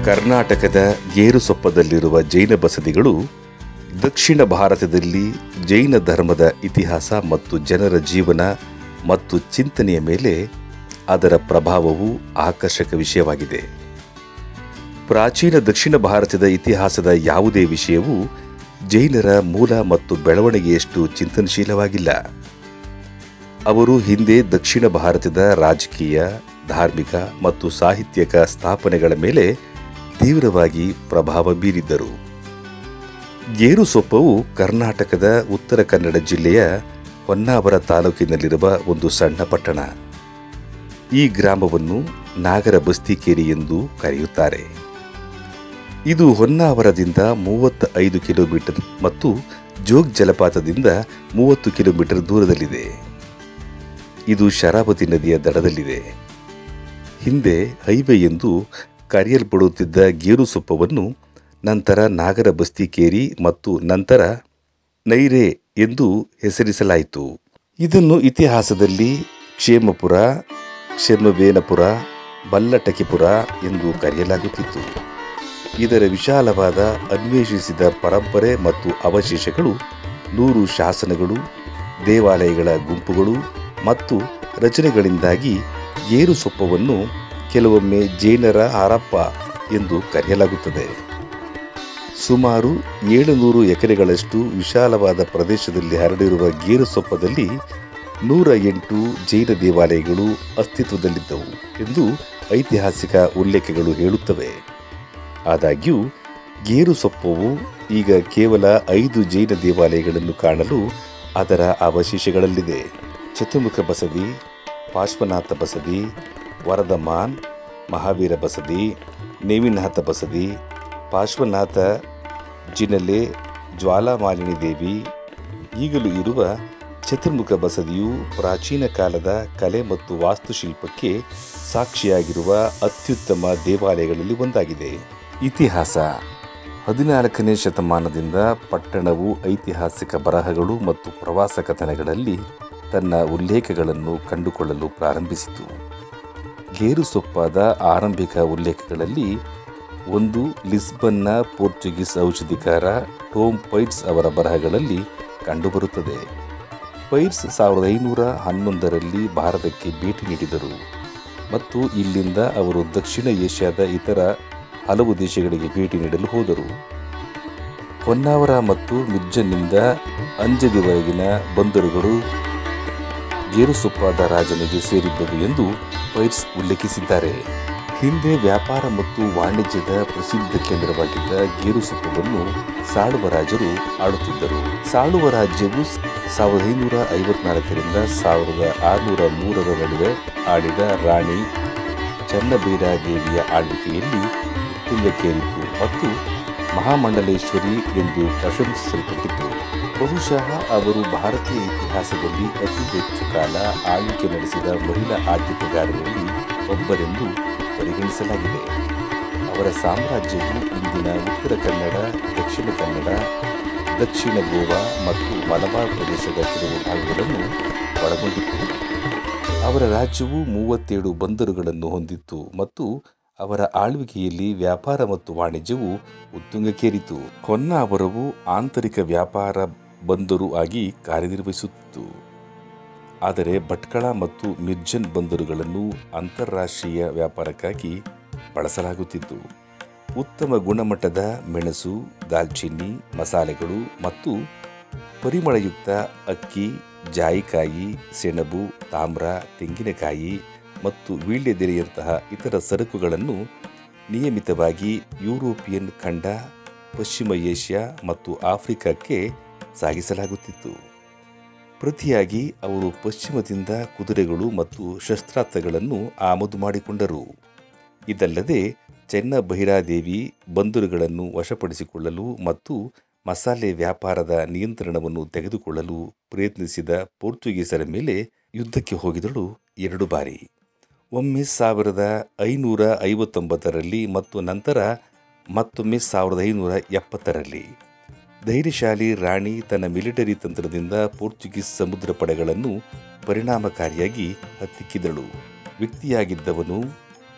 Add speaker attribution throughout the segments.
Speaker 1: ಕರ್ನಾಟಕದ ಗೇರುಸೊಪ್ಪದಲ್ಲಿರುವ ಜೈನ ಬಸದಿಗಳು ದಕ್ಷಿಣ ಭಾರತದಲ್ಲಿ ಜೈನ ಧರ್ಮದ ಇತಿಹಾಸ ಮತ್ತು ಜನರ ಜೀವನ ಮತ್ತು ಚಿಂತನೆಯ ಮೇಲೆ ಅದರ ಪ್ರಭಾವವು ಆಕರ್ಷಕ ವಿಷಯವಾಗಿದೆ. ಪ್ರಾಚೀನ ದಕ್ಷಿಣ ಭಾರತದ ಇತಿಹಾಸದ ಯಾವುದೇ ವಿಷಯವು ಜೈನರ ಮೂಲ ಮತ್ತು ಬೆಳವಣಿಗೆಯಷ್ಟು ಚಿಂತನಶೀಲವಾಗಿಲ್ಲ. ಅವರು ಹಿಂದೆ ದಕ್ಷಿಣ ಭಾರತದ ರಾಜಕೀಯ, ಧಾರ್ಮಿಕ ಮತ್ತು ಸಾಹಿತ್ಯಿಕ ಸ್ಥಾಪನೆಗಳ ಮೇಲೆ ತೀವ್ರವಾಗಿ ಪ್ರಭಾವ ಬೀರಿದ್ದರು. ಗೇರುಸೊಪ್ಪವು ಕರ್ನಾಟಕದ ಉತ್ತರ ಕನ್ನಡ ಜಿಲ್ಲೆಯ ಹೊನ್ನಾವರ ತಾಲೂಕಿನಲ್ಲಿರುವ ಒಂದು ಸಣ್ಣ ಪಟ್ಟಣ. ಈ ಗ್ರಾಮವನ್ನು ನಾಗರ ಬಸ್ತಿಕೇರಿ ಎಂದು ಕರೆಯುತ್ತಾರೆ. ಇದು ಹೊನ್ನಾವರದಿಂದ 35 ಕಿಲೋಮೀಟರ್ ಮತ್ತು ಜೋಗ್ ಜಲಪಾತದಿಂದ 30 ಕಿಲೋಮೀಟರ್ ದೂರದಲ್ಲಿದೆ. ಇದು ಶರಾವತಿ ನದಿಯ ದಡದಲ್ಲಿದೆ. ಹಿಂದೆ ಹೈವೇ ಎಂದು ಕರೆಯಲ್ಪಡುತ್ತಿದ್ದ ಗೇರುಸೊಪ್ಪವನ್ನು ನಂತರ ನಾಗರ ಬಸ್ತಿಕೇರಿ ಮತ್ತು ನಂತರ ನೈರೆ ಎಂದು ಹೆಸರಿಸಲಾಯಿತು. ಇದನ್ನು ಇತಿಹಾಸದಲ್ಲಿ ಕ್ಷೇಮಪುರ, ಕ್ಷೇಮವೇನಪುರ, ಬಲ್ಲಟಕಿಪುರ ಎಂದು ಕರೆಯಲಾಗುತ್ತಿತ್ತು. ಇದರ ವಿಶಾಲವಾದ ಅನ್ವೇಷಿಸಿದ ಪರಂಪರೆ ಮತ್ತು ಅವಶೇಷಗಳು 100 ಶಾಸನಗಳು, ದೇವಾಲಯಗಳ ಗುಂಪುಗಳು ಮತ್ತು ರಚನೆಗಳಿಂದಾಗಿ ಗೇರುಸೊಪ್ಪವನ್ನು ಕೆಲವೊಮ್ಮೆ ಜೈನರ ಹರಪ್ಪ ಎಂದು ಕರೆಯಲಾಗುತ್ತದೆ. ಸುಮಾರು 700 ಎಕರೆಗಳಷ್ಟು ವಿಶಾಲವಾದ ಪ್ರದೇಶದಲ್ಲಿ ಹರಡಿರುವ ಗೇರುಸೊಪ್ಪದಲ್ಲಿ 108 ಜೈನ ದೇವಾಲಯಗಳು ಅಸ್ತಿತ್ವದಲ್ಲಿದ್ದವು ಎಂದು ಐತಿಹಾಸಿಕ ಉಲ್ಲೇಖಗಳು ಹೇಳುತ್ತವೆ. ಆದಾಗ್ಯೂ ಗೇರುಸೊಪ್ಪವು ಈಗ ಕೇವಲ 5 ಜೈನ ದೇವಾಲಯಗಳನ್ನು ಕಾಣಲು ಅದರ ಅವಶೇಷಗಳಲ್ಲಿದೆ. ಚತುರ್ಮುಖ ಬಸದಿ, ಪಾರ್ಶ್ವನಾಥ ಬಸದಿ, ವರದಮಾನ್, ಮಹಾವೀರ ಬಸದಿ, ನೇಮಿನಾಥ ಬಸದಿ, ಪಾರ್ಶ್ವನಾಥ ಜಿನಲೆ, ಜ್ವಾಲಾಮಾಲಿನಿ ದೇವಿ. ಈಗಲೂ ಇರುವ ಚತುರ್ಮುಖ ಬಸದಿಯು ಪ್ರಾಚೀನ ಕಾಲದ ಕಲೆ ಮತ್ತು ವಾಸ್ತುಶಿಲ್ಪಕ್ಕೆ ಸಾಕ್ಷಿಯಾಗಿರುವ ಅತ್ಯುತ್ತಮ ದೇವಾಲಯಗಳಲ್ಲಿ ಒಂದಾಗಿದೆ. ಇತಿಹಾಸ 14ನೇ ಶತಮಾನದಿಂದ ಪಟ್ಟಣವು ಐತಿಹಾಸಿಕ ಬರಹಗಳು ಮತ್ತು ಪ್ರವಾಸ ಕಥನಗಳಲ್ಲಿ ತನ್ನ ಉಲ್ಲೇಖಗಳನ್ನು ಕಂಡುಕೊಳ್ಳಲು ಪ್ರಾರಂಭಿಸಿತು. ಗೇರುಸೊಪ್ಪಾದ ಆರಂಭಿಕ ಉಲ್ಲೇಖಗಳಲ್ಲಿ ಒಂದು ಲಿಸ್ಬನ್ನ ಪೋರ್ಚುಗೀಸ್ ಔಷಧಿಕಾರ ಟೋಮ್ ಪೈರ್ಸ್ ಅವರ ಬರಹಗಳಲ್ಲಿ ಕಂಡುಬರುತ್ತದೆ. ಪೈರ್ಸ್ 1511ರಲ್ಲಿ ಭಾರತಕ್ಕೆ ಭೇಟಿ ನೀಡಿದರು ಮತ್ತು ಇಲ್ಲಿಂದ ಅವರು ದಕ್ಷಿಣ ಏಷ್ಯಾದ ಇತರ ಹಲವು ದೇಶಗಳಿಗೆ ಭೇಟಿ ನೀಡಲು ಹೋದರು. ಹೊನ್ನಾವರ ಮತ್ತು ಮಿರ್ಜನ್ನಿಂದ ಅಂಜದಿವರೆಗಿನ ಬಂದರುಗಳು ಗೇರುಸೊಪ್ಪಾದ ರಾಜನಿಗೆ ಸೇರಿದ್ದವು ಎಂದು ಪೈರ್ಸ್ ಉಲ್ಲೇಖಿಸಿದ್ದಾರೆ. ಹಿಂದೆ ವ್ಯಾಪಾರ ಮತ್ತು ವಾಣಿಜ್ಯದ ಪ್ರಸಿದ್ಧ ಕೇಂದ್ರವಾಗಿದ್ದ ಗೇರುಸೊಪ್ಪವನ್ನು ಸಾಳುವ ರಾಜರು ಆಳುತ್ತಿದ್ದರು. ಸಾಳುವ ರಾಜ್ಯವು 1554ರಿಂದ 1603ರ ನಡುವೆ ಆಳಿದ ರಾಣಿ ಚನ್ನಬೈರಾದೇವಿಯ ಆಳ್ವಿಕೆಯಲ್ಲಿ ಉತ್ತುಂಗಕ್ಕೇರಿತು ಮತ್ತು ಮಹಾಮಂಡಲೇಶ್ವರಿ ಎಂದು ಪ್ರಶಂಸಿಸಲ್ಪಟ್ಟಿತು. ಬಹುಶಃ ಅವರು ಭಾರತೀಯ ಇತಿಹಾಸದಲ್ಲಿ ಅತಿ ಹೆಚ್ಚು ಕಾಲ ಆಳ್ವಿಕೆ ನಡೆಸಿದ ಮಹಿಳಾ ಆಡಳಿತಗಾರರಲ್ಲಿ ಒಬ್ಬರೆಂದು ಪರಿಗಣಿಸಲಾಗಿದೆ. ಅವರ ಸಾಮ್ರಾಜ್ಯವು ಇಂದಿನ ಉತ್ತರ ಕನ್ನಡ, ದಕ್ಷಿಣ ಕನ್ನಡ, ದಕ್ಷಿಣ ಗೋವಾ ಮತ್ತು ಮಲಬಾರ್ ಪ್ರದೇಶದ ಕೆಲವು ಭಾಗಗಳನ್ನು ಒಳಗೊಂಡಿತ್ತು. ಅವರ ರಾಜ್ಯವು 37 ಬಂದರುಗಳನ್ನು ಹೊಂದಿತ್ತು ಮತ್ತು ಅವರ ಆಳ್ವಿಕೆಯಲ್ಲಿ ವ್ಯಾಪಾರ ಮತ್ತು ವಾಣಿಜ್ಯವು ಉತ್ತುಂಗಕ್ಕೇರಿತು. ಹೊನ್ನಾವರವು ಆಂತರಿಕ ವ್ಯಾಪಾರ ಬಂದರು ಆಗಿ ಕಾರ್ಯನಿರ್ವಹಿಸುತ್ತಿತ್ತು. ಆದರೆ ಭಟ್ಕಳ ಮತ್ತು ಮಿರ್ಜನ್ ಬಂದರುಗಳನ್ನು ಅಂತಾರಾಷ್ಟ್ರೀಯ ವ್ಯಾಪಾರಕ್ಕಾಗಿ ಬಳಸಲಾಗುತ್ತಿತ್ತು. ಉತ್ತಮ ಗುಣಮಟ್ಟದ ಮೆಣಸು, ದಾಲ್ಚಿನ್ನಿ, ಮಸಾಲೆಗಳು ಮತ್ತು ಪರಿಮಳಯುಕ್ತ ಅಕ್ಕಿ, ಜಾಯಿಕಾಯಿ, ಸೆಣಬು, ತಾಮ್ರ, ತೆಂಗಿನಕಾಯಿ ಮತ್ತು ವೀಳ್ಯದೆಲೆಯಂತಹ ಇತರ ಸರಕುಗಳನ್ನು ನಿಯಮಿತವಾಗಿ ಯುರೋಪಿಯನ್ ಖಂಡ, ಪಶ್ಚಿಮ ಏಷ್ಯಾ ಮತ್ತು ಆಫ್ರಿಕಾಕ್ಕೆ ಸಾಗಿಸಲಾಗುತ್ತಿತ್ತು. ಪ್ರತಿಯಾಗಿ ಅವರು ಪಶ್ಚಿಮದಿಂದ ಕುದುರೆಗಳು ಮತ್ತು ಶಸ್ತ್ರಾಸ್ತ್ರಗಳನ್ನು ಆಮದು ಮಾಡಿಕೊಂಡರು. ಇದಲ್ಲದೆ ಚೆನ್ನಬೈರಾದೇವಿ ಬಂದರುಗಳನ್ನು ವಶಪಡಿಸಿಕೊಳ್ಳಲು ಮತ್ತು ಮಸಾಲೆ ವ್ಯಾಪಾರದ ನಿಯಂತ್ರಣವನ್ನು ತೆಗೆದುಕೊಳ್ಳಲು ಪ್ರಯತ್ನಿಸಿದ ಪೋರ್ಚುಗೀಸರ ಮೇಲೆ ಯುದ್ಧಕ್ಕೆ ಹೋಗಿದಳು 2 ಬಾರಿ. ಒಮ್ಮೆ 1559ರಲ್ಲಿ ಮತ್ತು ನಂತರ ಮತ್ತೊಮ್ಮೆ 1570ರಲ್ಲಿ. ಧೈರ್ಯಶಾಲಿ ರಾಣಿ ತನ್ನ ಮಿಲಿಟರಿ ತಂತ್ರದಿಂದ ಪೋರ್ಚುಗೀಸ್ ಸಮುದ್ರ ಪಡೆಗಳನ್ನು ಪರಿಣಾಮಕಾರಿಯಾಗಿ ಹತ್ತಿಕ್ಕಿದಳು. ವ್ಯಕ್ತಿಯಾಗಿದ್ದವನು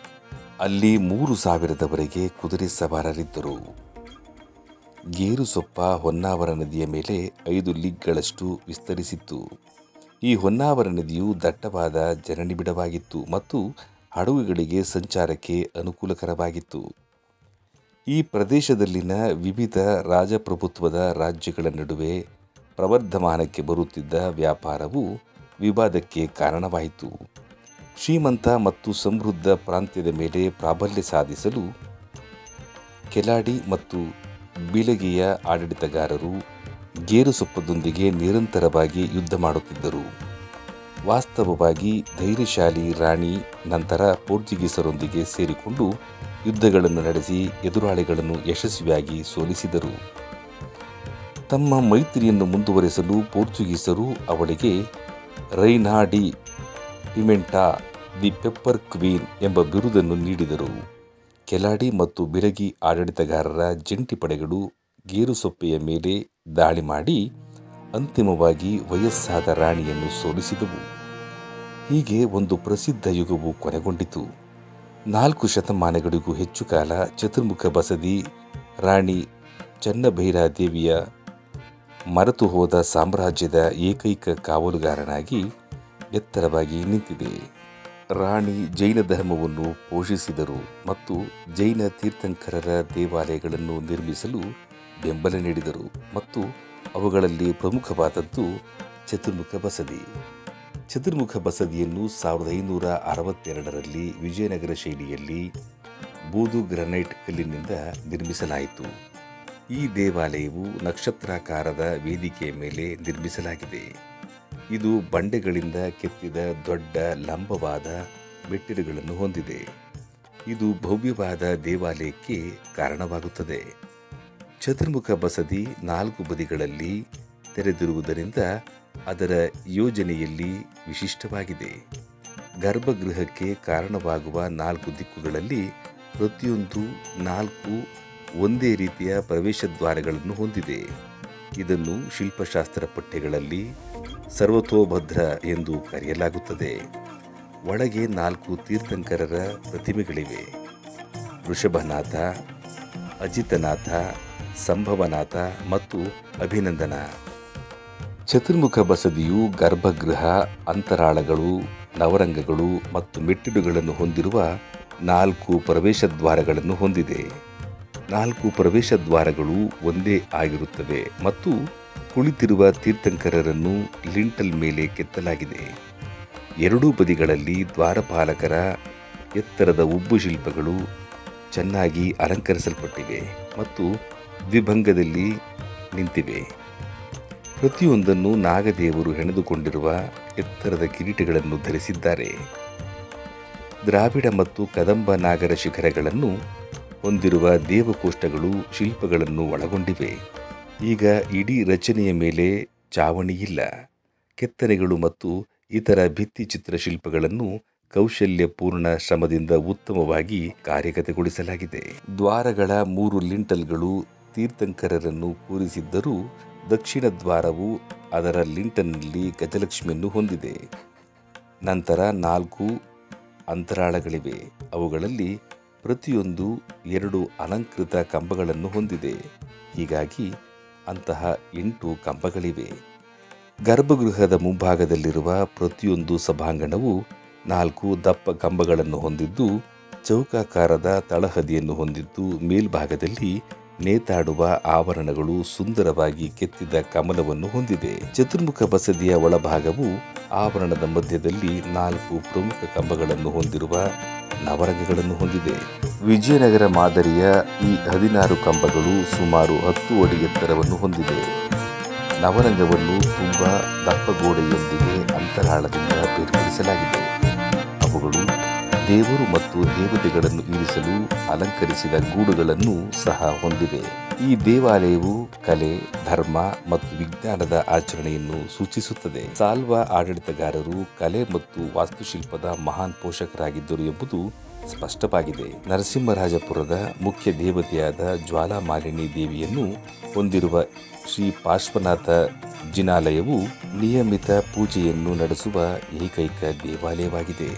Speaker 1: ಅಲ್ಲಿ 3,000ದವರೆಗೆ ಕುದುರೆ ಸವಾರರಿದ್ದರು. ಗೇರುಸೊಪ್ಪ ಹೊನ್ನಾವರ ನದಿಯ ಮೇಲೆ 5 ಲೀಗ್ಗಳಷ್ಟು ವಿಸ್ತರಿಸಿತ್ತು. ಈ ಹೊನ್ನಾವರ ನದಿಯು ದಟ್ಟವಾದ ಜನನಿಬಿಡವಾಗಿತ್ತು ಮತ್ತು ಹಡಗುಗಳಿಗೆ ಸಂಚಾರಕ್ಕೆ ಅನುಕೂಲಕರವಾಗಿತ್ತು. ಈ ಪ್ರದೇಶದಲ್ಲಿನ ವಿವಿಧ ರಾಜಪ್ರಭುತ್ವದ ರಾಜ್ಯಗಳ ನಡುವೆ ಪ್ರವರ್ಧಮಾನಕ್ಕೆ ಬರುತ್ತಿದ್ದ ವ್ಯಾಪಾರವು ವಿವಾದಕ್ಕೆ ಕಾರಣವಾಯಿತು. ಶ್ರೀಮಂತ ಮತ್ತು ಸಮೃದ್ಧ ಪ್ರಾಂತ್ಯದ ಮೇಲೆ ಪ್ರಾಬಲ್ಯ ಸಾಧಿಸಲು ಕೆಲಾಡಿ ಮತ್ತು ಬೀಳಗಿಯ ಆಡಳಿತಗಾರರು ಗೇರುಸೊಪ್ಪದೊಂದಿಗೆ ನಿರಂತರವಾಗಿ ಯುದ್ಧ ಮಾಡುತ್ತಿದ್ದರು. ವಾಸ್ತವವಾಗಿ ಧೈರ್ಯಶಾಲಿ ರಾಣಿ ನಂತರ ಪೋರ್ಚುಗೀಸರೊಂದಿಗೆ ಸೇರಿಕೊಂಡು ಯುದ್ಧಗಳನ್ನು ನಡೆಸಿ ಎದುರಾಳಿಗಳನ್ನು ಯಶಸ್ವಿಯಾಗಿ ಸೋಲಿಸಿದರು. ತಮ್ಮ ಮೈತ್ರಿಯನ್ನು ಮುಂದುವರೆಸಲು ಪೋರ್ಚುಗೀಸರು ಅವಳಿಗೆ ರೈನಾ ಡಿ ಪಿಮೆಂಟಾ ದಿ ಪೆಪ್ಪರ್ ಕ್ವೀನ್ ಎಂಬ ಬಿರುದನ್ನು ನೀಡಿದರು. ಕೆಲಾಡಿ ಮತ್ತು ಬಿಳಗಿ ಆಡಳಿತಗಾರರ ಜಂಟಿ ಪಡೆಗಳು ಗೇರುಸೊಪ್ಪೆಯ ಮೇಲೆ ದಾಳಿ ಮಾಡಿ ಅಂತಿಮವಾಗಿ ವಯಸ್ಸಾದ ರಾಣಿಯನ್ನು ಸೋಲಿಸಿದವು. ಹೀಗೆ ಒಂದು ಪ್ರಸಿದ್ಧ ಯುಗವು ಕೊನೆಗೊಂಡಿತು. 4 ಶತಮಾನಗಳಿಗೂ ಹೆಚ್ಚು ಕಾಲ ಚತುರ್ಮುಖ ಬಸದಿ ರಾಣಿ ಚೆನ್ನಭೈರಾದೇವಿಯ ಮರೆತು ಹೋದ ಸಾಮ್ರಾಜ್ಯದ ಏಕೈಕ ಕಾವಲುಗಾರನಾಗಿ ಎತ್ತರವಾಗಿ ನಿಂತಿದೆ. ರಾಣಿ ಜೈನ ಧರ್ಮವನ್ನು ಪೋಷಿಸಿದರು ಮತ್ತು ಜೈನ ತೀರ್ಥಂಕರರ ದೇವಾಲಯಗಳನ್ನು ನಿರ್ಮಿಸಲು ಬೆಂಬಲ ನೀಡಿದರು ಮತ್ತು ಅವುಗಳಲ್ಲಿ ಪ್ರಮುಖವಾದದ್ದು ಚತುರ್ಮುಖ ಬಸದಿ. ಚತುರ್ಮುಖ ಬಸದಿಯನ್ನು 1562ರಲ್ಲಿ ವಿಜಯನಗರ ಶೈಲಿಯಲ್ಲಿ ಬೂದು ಗ್ರಾನೈಟ್ ಕಲ್ಲಿನಿಂದ ನಿರ್ಮಿಸಲಾಯಿತು. ಈ ದೇವಾಲಯವು ನಕ್ಷತ್ರಾಕಾರದ ವೇದಿಕೆಯ ಮೇಲೆ ನಿರ್ಮಿಸಲಾಗಿದೆ. ಇದು ಬಂಡೆಗಳಿಂದ ಕೆತ್ತಿದ ದೊಡ್ಡ ಲಂಬವಾದ ಮೆಟ್ಟಿಲುಗಳನ್ನು ಹೊಂದಿದೆ. ಇದು ಭವ್ಯವಾದ ದೇವಾಲಯಕ್ಕೆ ಕಾರಣವಾಗುತ್ತದೆ. ಚತುರ್ಮುಖ ಬಸದಿ 4 ಬದಿಗಳಲ್ಲಿ ತೆರೆದಿರುವುದರಿಂದ ಅದರ ಯೋಜನೆಯಲ್ಲಿ ವಿಶಿಷ್ಟವಾಗಿದೆ. ಗರ್ಭಗೃಹಕ್ಕೆ ಕಾರಣವಾಗುವ 4 ದಿಕ್ಕುಗಳಲ್ಲಿ ಪ್ರತಿಯೊಂದು 4 ಒಂದೇ ರೀತಿಯ ಪ್ರವೇಶ ದ್ವಾರಗಳನ್ನು ಹೊಂದಿದೆ. ಇದನ್ನು ಶಿಲ್ಪಶಾಸ್ತ್ರ ಪಠ್ಯಗಳಲ್ಲಿ ಸರ್ವತೋಭದ್ರ ಎಂದು ಕರೆಯಲಾಗುತ್ತದೆ. ಒಳಗೆ 4 ತೀರ್ಥಂಕರರ ಪ್ರತಿಮೆಗಳಿವೆ: ವೃಷಭನಾಥ, ಅಜಿತನಾಥ, ಸಂಭವನಾಥ ಮತ್ತು ಅಭಿನಂದನ. ಚತುರ್ಮುಖ ಬಸದಿಯು ಗರ್ಭಗೃಹ, ಅಂತರಾಳಗಳು, ನವರಂಗಗಳು ಮತ್ತು ಮೆಟ್ಟಿಲುಗಳನ್ನು ಹೊಂದಿರುವ 4 ಪ್ರವೇಶ ದ್ವಾರಗಳನ್ನು ಹೊಂದಿದೆ. 4 ಪ್ರವೇಶ ದ್ವಾರಗಳು ಒಂದೇ ಆಗಿರುತ್ತವೆ ಮತ್ತು ಕುಳಿತಿರುವ ತೀರ್ಥಂಕರರನ್ನು ಲಿಂಟಲ್ ಮೇಲೆ ಕೆತ್ತಲಾಗಿದೆ. ಎರಡೂ ಬದಿಗಳಲ್ಲಿ ದ್ವಾರಪಾಲಕರ ಎತ್ತರದ ಉಬ್ಬು ಶಿಲ್ಪಗಳು ಚೆನ್ನಾಗಿ ಅಲಂಕರಿಸಲ್ಪಟ್ಟಿವೆ ಮತ್ತು ದ್ವಿಭಂಗದಲ್ಲಿ ನಿಂತಿವೆ. ಪ್ರತಿಯೊಂದನ್ನು ನಾಗದೇವರು ಹೆಣೆದುಕೊಂಡಿರುವ ಎತ್ತರದ ಕಿರೀಟಗಳನ್ನು ಧರಿಸಿದ್ದಾರೆ. ದ್ರಾವಿಡ ಮತ್ತು ಕದಂಬ ನಾಗರ ಶಿಖರಗಳನ್ನು ಹೊಂದಿರುವ ದೇವಕೋಷ್ಟಗಳು ಶಿಲ್ಪಗಳನ್ನು ಒಳಗೊಂಡಿವೆ. ಈಗ ಇಡೀ ರಚನೆಯ ಮೇಲೆ ಚಾವಣಿಯಿಲ್ಲ. ಕೆತ್ತನೆಗಳು ಮತ್ತು ಇತರ ಭಿತ್ತಿ ಚಿತ್ರಶಿಲ್ಪಗಳನ್ನು ಕೌಶಲ್ಯಪೂರ್ಣ ಶ್ರಮದಿಂದ ಉತ್ತಮವಾಗಿ ಕಾರ್ಯಗತಗೊಳಿಸಲಾಗಿದೆ. ದ್ವಾರಗಳ 3 ಲಿಂಟಲ್ಗಳು ತೀರ್ಥಂಕರರನ್ನು ಕೂರಿಸಿದ್ದರೂ ದಕ್ಷಿಣ ದ್ವಾರವು ಅದರ ಲಿಂಟಲ್ನಲ್ಲಿ ಗಜಲಕ್ಷ್ಮಿಯನ್ನು ಹೊಂದಿದೆ. ನಂತರ 4 ಅಂತರಾಳಗಳಿವೆ. ಅವುಗಳಲ್ಲಿ ಪ್ರತಿಯೊಂದು 2 ಅಲಂಕೃತ ಕಂಬಗಳನ್ನು ಹೊಂದಿದೆ. ಹೀಗಾಗಿ ಅಂತಹ 8 ಕಂಬಗಳಿವೆ. ಗರ್ಭಗೃಹದ ಮುಂಭಾಗದಲ್ಲಿರುವ ಪ್ರತಿಯೊಂದು ಸಭಾಂಗಣವು 4 ದಪ್ಪ ಕಂಬಗಳನ್ನು ಹೊಂದಿದ್ದು ಚೌಕಾಕಾರದ ತಳಹದಿಯನ್ನು ಹೊಂದಿದ್ದು ಮೇಲ್ಭಾಗದಲ್ಲಿ ನೇತಾಡುವ ಆವರಣಗಳು ಸುಂದರವಾಗಿ ಕೆತ್ತಿದ ಕಮಲವನ್ನು ಹೊಂದಿದೆ. ಚತುರ್ಮುಖ ಬಸದಿಯ ಒಳಭಾಗವು ಆವರಣದ ಮಧ್ಯದಲ್ಲಿ 4 ಪ್ರಮುಖ ಕಂಬಗಳನ್ನು ಹೊಂದಿರುವ ನವರಂಗಗಳನ್ನು ಹೊಂದಿದೆ. ವಿಜಯನಗರ ಮಾದರಿಯ ಈ 16 ಕಂಬಗಳು ಸುಮಾರು 10 ಅಡಿ ಎತ್ತರವನ್ನು ಹೊಂದಿದೆ. ನವರಂಗವನ್ನು ತುಂಬಾ ದಪ್ಪ ಗೋಡೆಯೊಂದಿಗೆ ಅಂತರಾಳದಿಂದ ಬೇರ್ಪಡಿಸಲಾಗಿದೆ. ಅವುಗಳು ದೇವರು ಮತ್ತು ದೇವತೆಗಳನ್ನು ಇರಿಸಲು ಅಲಂಕರಿಸಿದ ಗೂಡುಗಳನ್ನು ಸಹ ಹೊಂದಿವೆ. ಈ ದೇವಾಲಯವು ಕಲೆ, ಧರ್ಮ ಮತ್ತು ವಿಜ್ಞಾನದ ಆಚರಣೆಯನ್ನು ಸೂಚಿಸುತ್ತದೆ. ಸಾಲ್ವ ಆಡಳಿತಗಾರರು ಕಲೆ ಮತ್ತು ವಾಸ್ತುಶಿಲ್ಪದ ಮಹಾನ್ ಪೋಷಕರಾಗಿದ್ದರು ಎಂಬುದು ಸ್ಪಷ್ಟವಾಗಿದೆ. ನರಸಿಂಹರಾಜಪುರದ ಮುಖ್ಯ ದೇವತೆಯಾದ ಜ್ವಾಲಾಮಾಲಿನಿ ದೇವಿಯನ್ನು ಹೊಂದಿರುವ ಶ್ರೀ ಪಾರ್ಶ್ವನಾಥ ಜಿನಾಲಯವು ನಿಯಮಿತ ಪೂಜೆಯನ್ನು ನಡೆಸುವ ಏಕೈಕ ದೇವಾಲಯವಾಗಿದೆ.